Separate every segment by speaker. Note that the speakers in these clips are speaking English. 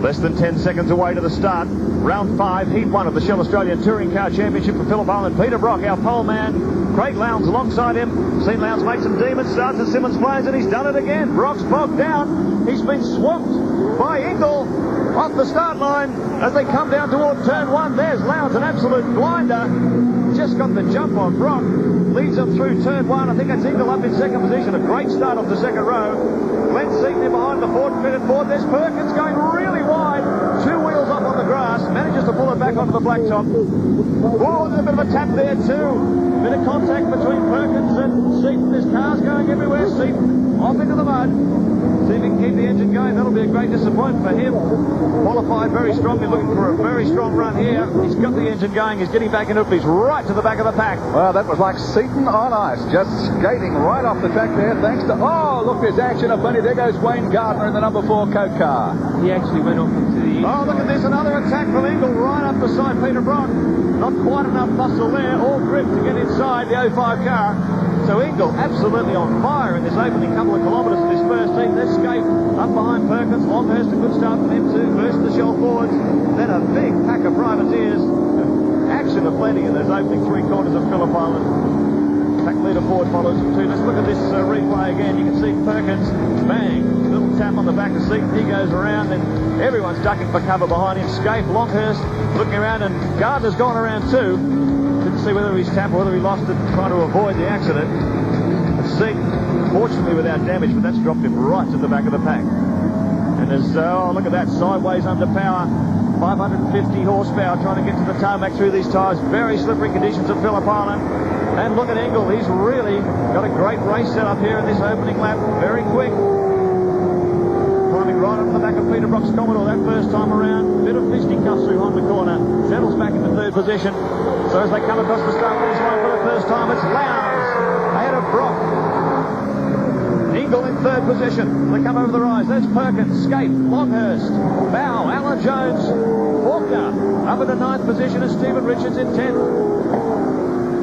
Speaker 1: Less than 10 seconds away to the start. Round 5, Heat 1 of the Shell Australia Touring Car Championship for Phillip Island. Peter Brock, our pole man. Craig Lowndes alongside him. Seen Lowndes make some demon starts at Simmons Plains, and he's done it again. Brock's bogged down. He's been swamped by Ingle off the start line as they come down toward turn 1. There's Lowndes, an absolute blinder. Just got the jump on Brock. Leads them through turn 1. I think that's Ingle up in second position. A great start off the second row. Glenn Seaton behind the Ford fitted Ford. There's Perkins going really wide. 2 wheels up on the grass. Manages to pull it back onto the blacktop. Oh, there's a bit of a tap there too. Bit of contact between Perkins and Seaton. There's cars going everywhere. Seaton off into the mud. See if he can keep the engine going. That'll be a great disappointment for him. Qualified very strongly, looking for a very strong run here. He's got the engine going. He's getting back into it. He's right to the back of the pack.
Speaker 2: Well, that was like Seaton on ice. Just skating right off the track there, thanks to... Oh, look, there's action up plenty. There goes Wayne Gardner in the number 4 Coke car.
Speaker 3: He actually went off into the...
Speaker 1: Oh, look at this. Another attack from Ingle right up beside Peter Brock. Not quite enough muscle there, or grip to get inside the 05 car. So Ingle absolutely on fire in this opening couple of kilometres of his first heat. This escape up behind Perkins. Longhurst, a good start from him too. First the Shell Fords, then a big pack of privateers. Action aplenty in those opening 3 quarters of Phillip Island. Pack leader Ford follows him too. Let's look at this replay again. You can see Perkins, bang, little tap on the back of Seaton. He goes around and everyone's ducking for cover behind him. Scape, Longhurst looking around, and Gardner's gone around too. Didn't see whether he's tapped or whether he lost it, trying to avoid the accident. Seaton, fortunately without damage, but that's dropped him right to the back of the pack. And there's, oh, look at that, sideways under power. 550 horsepower trying to get to the tarmac through these tyres. Very slippery conditions at Phillip Island. And look at Ingle. He's really got a great race set up here in this opening lap. Very quick. Climbing right on the back of Peter Brock's Commodore that first time around. Bit of fisticuffs through Honda corner. Settles back into 3rd position. So as they come across the start finish line for the first time, it's Lowndes ahead of Brock. Ingle in 3rd position. They come over the rise. There's Perkins, Scape, Longhurst, Bowe, Alan Jones, Faulkner. Up in the 9th position is Stephen Richards in 10th.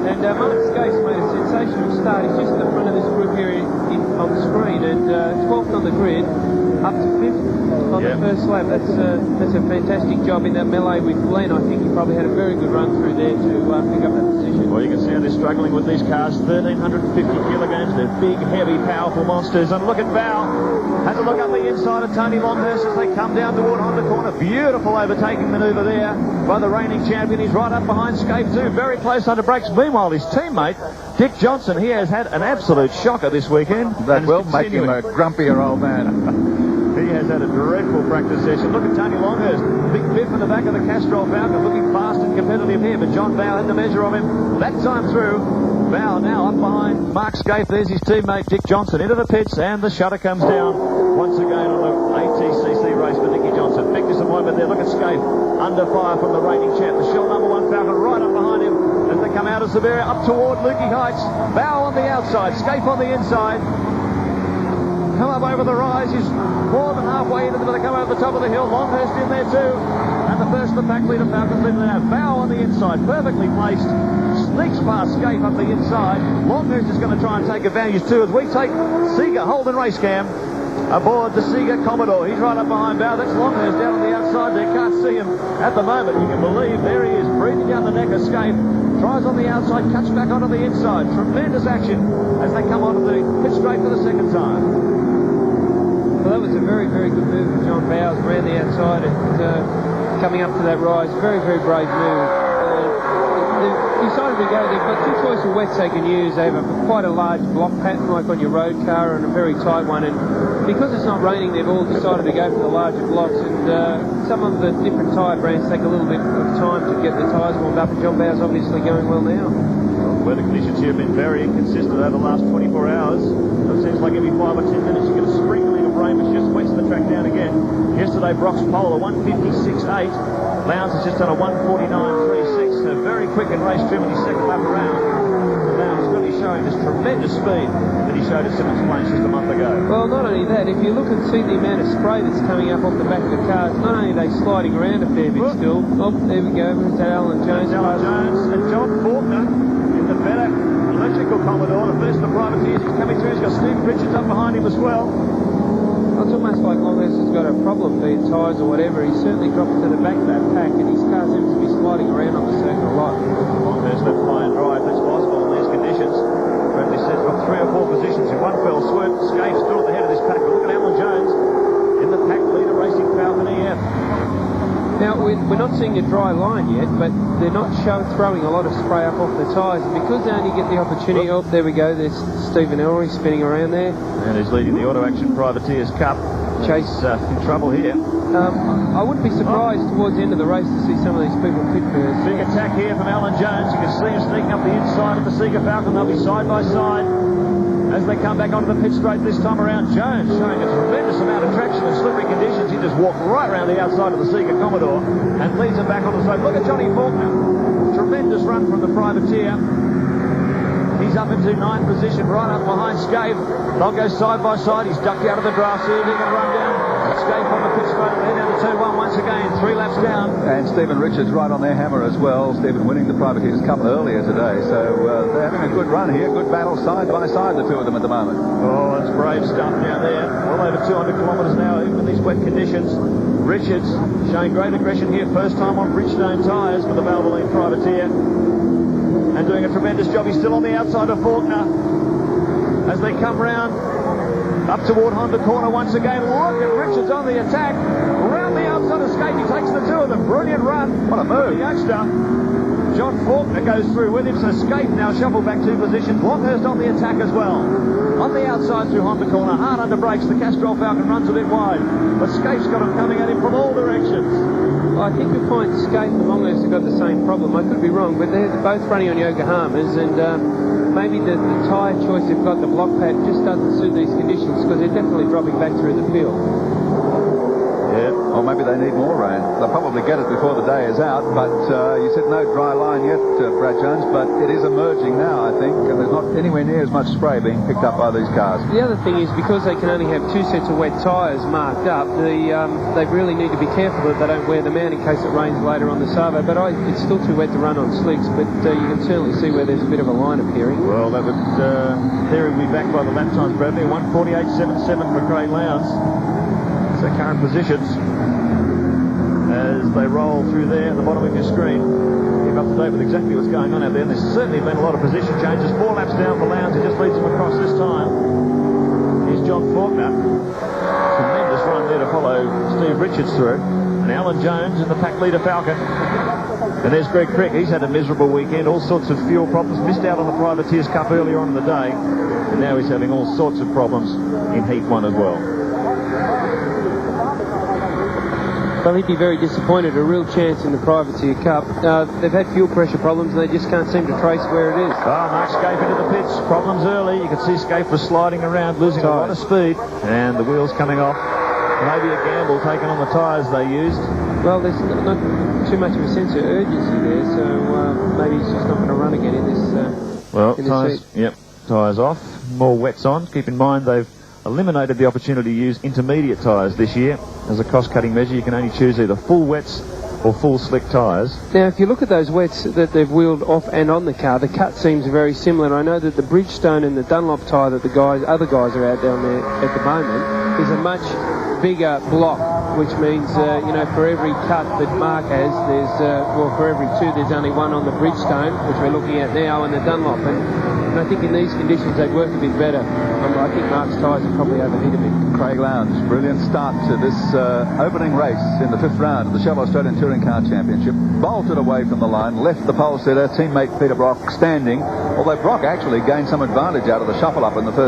Speaker 3: And Mark Scape's made a sensational start. He's just in the front of this group here on the screen, and 12th on the grid, up to 5th on the first lap. That's a fantastic job in that melee with Glenn. I think he probably had a very good run through there to pick up that position.
Speaker 1: Well, you can see how they're struggling with these cars. 1,350 kilograms. They're big, heavy, powerful monsters. And look at Bowe. Has a look up the inside of Tony Longhurst as they come down toward Honda corner. Beautiful overtaking manoeuvre there by the reigning champion. He's right up behind Scape too. Very close under brakes. Meanwhile, his teammate, Dick Johnson, he has had an absolute shocker this weekend.
Speaker 2: That will make him a grumpier old man.
Speaker 1: He has had a dreadful practice session. Look at Tony Longhurst. Big biff in the back of the Castrol Falcon, looking fast and competitive here, but John Bowe had the measure of him that time through. Bowe now up behind Mark Scape. There's his teammate Dick Johnson into the pits, and the shutter comes down once again on the ATCC race for Nicky Johnson. Big disappointment there. Look at Scape under fire from the reigning champ. The Shell number 1 Falcon right up behind him as they come out of Siberia up toward Lukey Heights. Bowe on the outside, Scape on the inside. Come up over the rise. He's more than halfway into the... They come over the top of the hill. Longhurst in there too. And the first of the pack leader Falcons leading out. Bowe on the inside, perfectly placed. Sneaks past Scape up the inside. Longhurst is going to try and take advantage too as we take Seeger, Holden Race Cam, aboard the Seeger Commodore. He's right up behind Bowe. That's Longhurst down on the outside there. Can't see him at the moment. You can believe there he is, breathing down the neck of Scape. Tries on the outside, cuts back onto the inside. Tremendous action as they come onto the pit straight for the second time.
Speaker 3: Well, that was a very, very good move from John Bowe around the outside and coming up to that rise. Very, very brave move. They've decided to go. They've got 2 choice of wets they can use. They have quite a large block pattern like on your road car and a very tight one. And because it's not raining, they've all decided to go for the larger blocks. And some of the different tyre brands take a little bit of time to get the tyres warmed up. And John Bowe's obviously going well now.
Speaker 1: Weather conditions here have been very inconsistent over the last 24 hours. It seems like every 5 or 10 minutes you get a sprinkling of rain, which just wets the track down again. Yesterday, Brock's pole, a 156.8. Lowndes has just done a 149.36. So very quick and race trim in his second lap around. Lowndes really showing this tremendous speed that he showed at Simmons Plains just a month ago.
Speaker 3: Well, not only that, if you look and see the amount of spray that's coming up off the back of the cars, not only are they sliding around a fair bit still. Oh, there we go. There's that Alan Jones.
Speaker 1: Alan Jones and John Faulkner in the better electrical Commodore. The first of the privateers. He's coming through. He's got Stephen Richards up behind him as well.
Speaker 3: It's almost like Longhurst has got a problem, be it tyres or whatever, he's certainly dropped to the back of that pack, and his car seems to be sliding around on the circuit a lot.
Speaker 1: There's that fly and dry if that's possible in these conditions. Bradley says got 3 or 4 positions in one fell swoop. Scaife still at the head of this pack, but look at Alan Jones in the pack leader racing Falcon EF.
Speaker 3: Now, we're not seeing a dry line yet, but they're not throwing a lot of spray up off the tyres. And because they only get the opportunity... Oh, there we go. There's Stephen Ellery spinning around there.
Speaker 1: And he's leading the Auto Action Privateers Cup.
Speaker 3: Chase
Speaker 1: in trouble here.
Speaker 3: I wouldn't be surprised towards the end of the race to see some of these people pit first.
Speaker 1: Big attack here from Alan Jones. You can see him sneaking up the inside of the Seeker Falcon. They'll be side by side as they come back onto the pit straight this time around. Jones showing a tremendous amount of traction in slippery conditions. He just walked right around the outside of the Seeker Commodore and leads him back on the straight. Look at Johnny Faulkner. Tremendous run from the privateer. He's up into 9th position, right up behind Scaife. They'll go side by side. He's ducked out of the draft. See if he can run down. Scaife on the pit straight ahead down to turn 1 once again. 3 laps down.
Speaker 2: And Stephen Richards right on their hammer as well. Stephen winning the Privateers Cup earlier today. So they're having a good run here. Good battle side by side, the two of them at the moment.
Speaker 1: Oh, that's brave stuff down there. Well over 200 kilometres now, even in these wet conditions. Richards showing great aggression here. First time on Bridgestone tyres for the Valvoline Privateer. And doing a tremendous job. He's still on the outside of Faulkner as they come round up toward Honda Corner once again. Look at Richards on the attack. Around the outside of Skate, he takes the 2 of them. Brilliant run.
Speaker 2: What a move.
Speaker 1: The youngster. John Faulkner goes through with him, so Skate now shuffled back 2 positions. Longhurst on the attack as well. On the outside through Honda Corner, hard under brakes. The Castrol Falcon runs a bit wide, but Skate's got him coming at him from all directions.
Speaker 3: I think you'll find Skate and Longhurst have got the same problem. I could be wrong, but they're both running on Yokohamas, and maybe the tyre choice they've got, the block pad, just doesn't suit these conditions because they're definitely dropping back through the field.
Speaker 2: Yeah, or maybe they need more rain. They'll probably get it before the day is out, but you said no dry line yet, Brad Jones, but it is emerging now, I think, and there's not anywhere near as much spray being picked up by these cars.
Speaker 3: The other thing is, because they can only have 2 sets of wet tyres marked up, they really need to be careful that they don't wear them out in case it rains later on the Savo, but it's still too wet to run on slicks, but you can certainly see where there's a bit of a line appearing.
Speaker 1: Well, that would theory will be back by the lap times, Bradley. 1:48.77 for Craig Lowndes. So current positions as they roll through there at the bottom of your screen. Keep up to date with exactly what's going on out there. And there's certainly been a lot of position changes. 4 laps down for Lowndes. He just leads them across this time. Here's John Faulkner. Tremendous run there to follow Steve Richards through. And Alan Jones in the pack leader Falcon. And there's Greg Crick. He's had a miserable weekend. All sorts of fuel problems. Missed out on the Privateers Cup earlier on in the day. And now he's having all sorts of problems in Heat 1 as well.
Speaker 3: Well, he'd be very disappointed. A real chance in the Privateer Cup. They've had fuel pressure problems and they just can't seem to trace where it is.
Speaker 1: Mark Scaife into the pits. Problems early. You can see Scaife was sliding around, losing a lot of speed. And the wheels coming off. Maybe a gamble taken on the tyres they used.
Speaker 3: Well, there's not too much of a sense of urgency there, so maybe he's just not going to run again in this
Speaker 1: tyres,
Speaker 3: heat.
Speaker 1: Tyres off. More wets on. Keep in mind they've eliminated the opportunity to use intermediate tyres this year. As a cost-cutting measure, you can only choose either full wets or full slick tyres.
Speaker 3: Now, if you look at those wets that they've wheeled off and on the car, the cut seems very similar. I know that the Bridgestone and the Dunlop tyre that other guys are out down there at the moment is a much bigger block, which means, for every cut that Mark has, for every 2, there's only 1 on the Bridgestone, which we're looking at now, and the Dunlop. And I think in these conditions they'd work a bit better. I think Mark's tyres are probably overheat a bit.
Speaker 2: Craig Lowndes, brilliant start to this opening race in the 5th round of the Shell Australian Touring Car Championship. Bolted away from the line, left the pole sitter, teammate Peter Brock standing, although Brock actually gained some advantage out of the shuffle up in the first